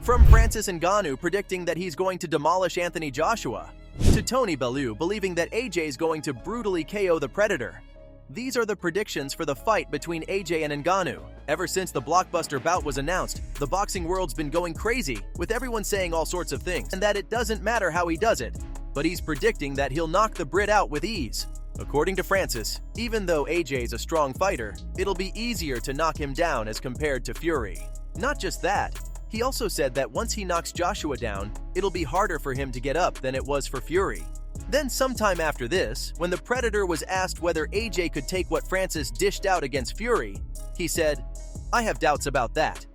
From Francis Ngannou predicting that he's going to demolish Anthony Joshua, to Tony Bellew believing that AJ is going to brutally KO the Predator. These are the predictions for the fight between AJ and Ngannou. Ever since the blockbuster bout was announced, the boxing world's been going crazy, with everyone saying all sorts of things, and that it doesn't matter how he does it, but he's predicting that he'll knock the Brit out with ease. According to Francis, even though AJ's a strong fighter, it'll be easier to knock him down as compared to Fury. Not just that, he also said that once he knocks Joshua down, it'll be harder for him to get up than it was for Fury. Then sometime after this, when the Predator was asked whether AJ could take what Francis dished out against Fury, he said, "I have doubts about that."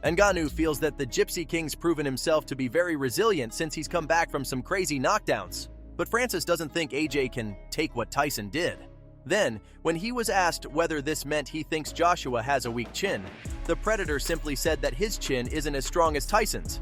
Ngannou feels that the Gypsy King's proven himself to be very resilient since he's come back from some crazy knockdowns. But Francis doesn't think AJ can take what Tyson did. Then, when he was asked whether this meant he thinks Joshua has a weak chin, the Predator simply said that his chin isn't as strong as Tyson's.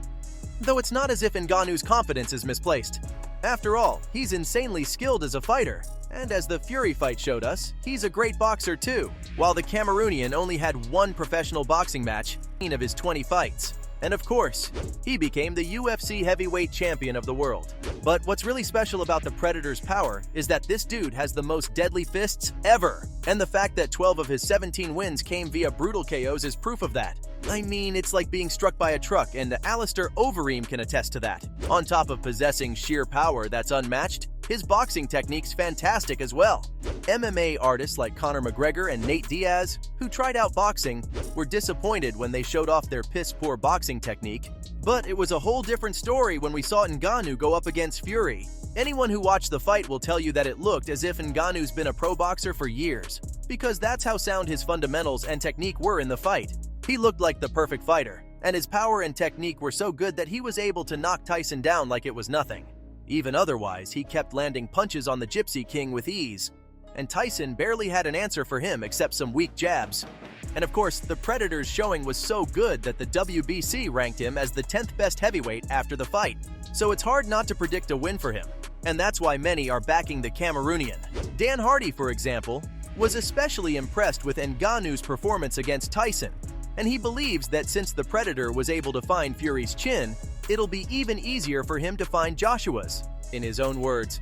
Though it's not as if Ngannou's confidence is misplaced. After all, he's insanely skilled as a fighter, and as the Fury fight showed us, he's a great boxer too, while the Cameroonian only had one professional boxing match of his 20 fights. And of course, he became the UFC heavyweight champion of the world. But what's really special about the Predator's power is that this dude has the most deadly fists ever. And the fact that 12 of his 17 wins came via brutal KOs is proof of that. I mean, it's like being struck by a truck, and Alistair Overeem can attest to that. On top of possessing sheer power that's unmatched, his boxing technique's fantastic as well. MMA artists like Conor McGregor and Nate Diaz, who tried out boxing, were disappointed when they showed off their piss-poor boxing technique. But it was a whole different story when we saw Ngannou go up against Fury. Anyone who watched the fight will tell you that it looked as if Ngannou's been a pro boxer for years, because that's how sound his fundamentals and technique were in the fight. He looked like the perfect fighter, and his power and technique were so good that he was able to knock Tyson down like it was nothing. Even otherwise, he kept landing punches on the Gypsy King with ease, and Tyson barely had an answer for him except some weak jabs. And of course, the Predator's showing was so good that the WBC ranked him as the 10th best heavyweight after the fight. So it's hard not to predict a win for him, and that's why many are backing the Cameroonian. Dan Hardy, for example, was especially impressed with Ngannou's performance against Tyson, and he believes that since the Predator was able to find Fury's chin, it'll be even easier for him to find Joshua's. In his own words,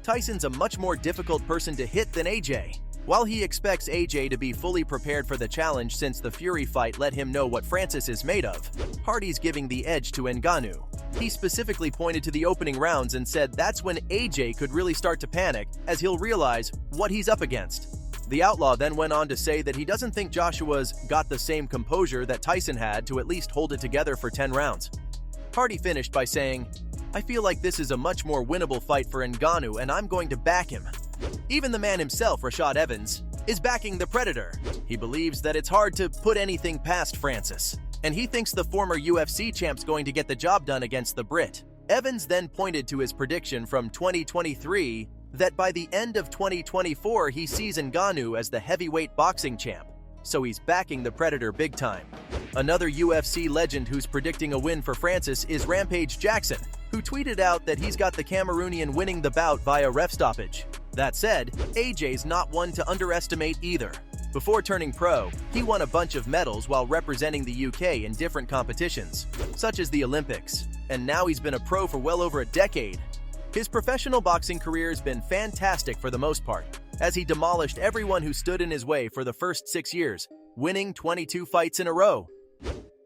Tyson's a much more difficult person to hit than AJ. While he expects AJ to be fully prepared for the challenge since the Fury fight let him know what Francis is made of, Hardy's giving the edge to Ngannou. He specifically pointed to the opening rounds and said that's when AJ could really start to panic, as he'll realize what he's up against. The Outlaw then went on to say that he doesn't think Joshua's got the same composure that Tyson had to at least hold it together for 10 rounds. Hardy finished by saying, "I feel like this is a much more winnable fight for Ngannou and I'm going to back him." Even the man himself, Rashad Evans, is backing the Predator. He believes that it's hard to put anything past Francis, and he thinks the former UFC champ's going to get the job done against the Brit. Evans then pointed to his prediction from 2023 that by the end of 2024 he sees Ngannou as the heavyweight boxing champ, so he's backing the Predator big time. Another UFC legend who's predicting a win for Francis is Rampage Jackson, who tweeted out that he's got the Cameroonian winning the bout via ref stoppage. That said, AJ's not one to underestimate either. Before turning pro, he won a bunch of medals while representing the UK in different competitions, such as the Olympics, and now he's been a pro for well over a decade. His professional boxing career has been fantastic for the most part, as he demolished everyone who stood in his way for the first 6 years, winning 22 fights in a row.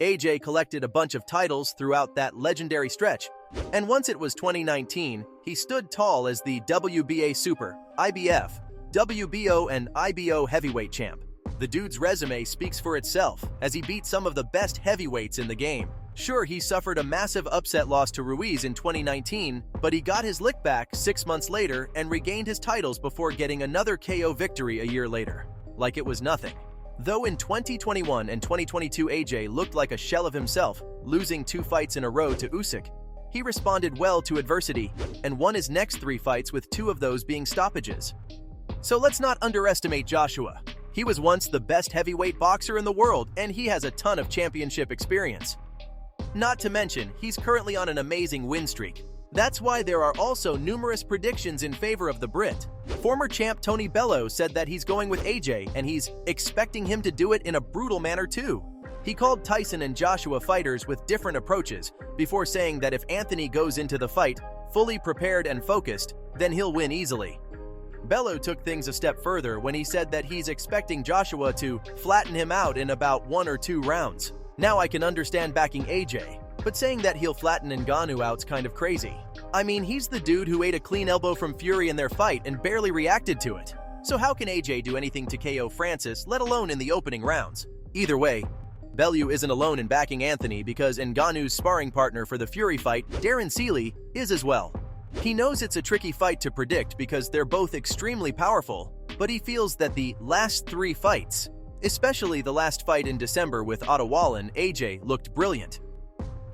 AJ collected a bunch of titles throughout that legendary stretch, and once it was 2019, he stood tall as the WBA Super, IBF, WBO, and IBO heavyweight champ. The dude's resume speaks for itself, as he beat some of the best heavyweights in the game. Sure, he suffered a massive upset loss to Ruiz in 2019, but he got his lick back 6 months later and regained his titles before getting another KO victory a year later, like it was nothing. Though in 2021 and 2022 AJ looked like a shell of himself, losing 2 fights in a row to Usyk, he responded well to adversity and won his next 3 fights with 2 of those being stoppages. So let's not underestimate Joshua. He was once the best heavyweight boxer in the world, and he has a ton of championship experience. Not to mention, he's currently on an amazing win streak. That's why there are also numerous predictions in favor of the Brit. Former champ Tony Bellew said that he's going with AJ, and he's expecting him to do it in a brutal manner too. He called Tyson and Joshua fighters with different approaches before saying that if Anthony goes into the fight fully prepared and focused, then he'll win easily. Bellew took things a step further when he said that he's expecting Joshua to flatten him out in about 1 or 2 rounds. Now I can understand backing AJ, but saying that he'll flatten Ngannou out's kind of crazy. I mean, he's the dude who ate a clean elbow from Fury in their fight and barely reacted to it. So how can AJ do anything to KO Francis, let alone in the opening rounds? Either way, Bellew isn't alone in backing Anthony because Ngannou's sparring partner for the Fury fight, Darren Seeley, is as well. He knows it's a tricky fight to predict because they're both extremely powerful, but he feels that the last 3 fights, especially the last fight in December with Otto Wallin, AJ looked brilliant.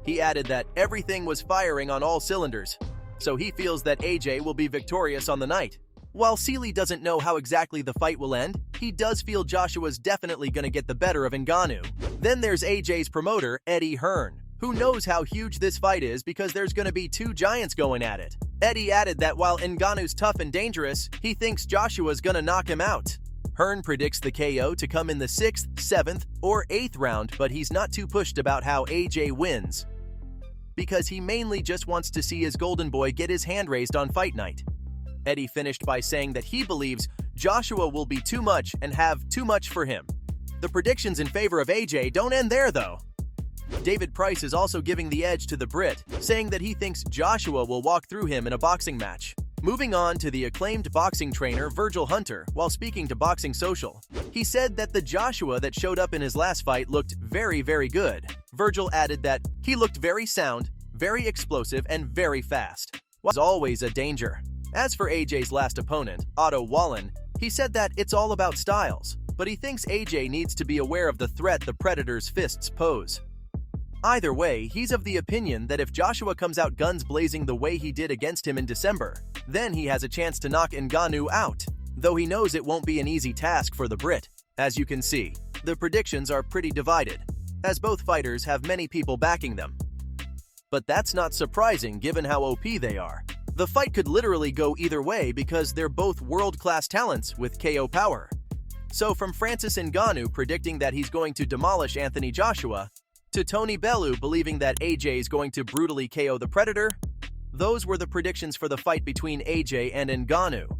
He added that everything was firing on all cylinders, so he feels that AJ will be victorious on the night. While Seeley doesn't know how exactly the fight will end, he does feel Joshua's definitely going to get the better of Ngannou. Then there's AJ's promoter, Hearn, who knows how huge this fight is because there's going to be 2 giants going at it. Eddie added that while Ngannou's tough and dangerous, he thinks Joshua's going to knock him out. Hearn predicts the KO to come in the 6th, 7th, or 8th round, but he's not too pushed about how AJ wins, because he mainly just wants to see his golden boy get his hand raised on fight night. Eddie finished by saying that he believes Joshua will be too much and have too much for him. The predictions in favor of AJ don't end there, though. David Price is also giving the edge to the Brit, saying that he thinks Joshua will walk through him in a boxing match. Moving on to the acclaimed boxing trainer Virgil Hunter, while speaking to Boxing Social, he said that the Joshua that showed up in his last fight looked very, very good. Virgil added that he looked very sound, very explosive, and very fast. Was always a danger. As for AJ's last opponent, Otto Wallin, he said that it's all about styles, but he thinks AJ needs to be aware of the threat the Predator's fists pose. Either way, he's of the opinion that if Joshua comes out guns blazing the way he did against him in December, then he has a chance to knock Ngannou out, though he knows it won't be an easy task for the Brit. As you can see, the predictions are pretty divided, as both fighters have many people backing them. But that's not surprising given how OP they are. The fight could literally go either way because they're both world-class talents with KO power. So from Francis Ngannou predicting that he's going to demolish Anthony Joshua, to Tony Bellew believing that AJ is going to brutally KO the Predator, those were the predictions for the fight between AJ and Ngannou.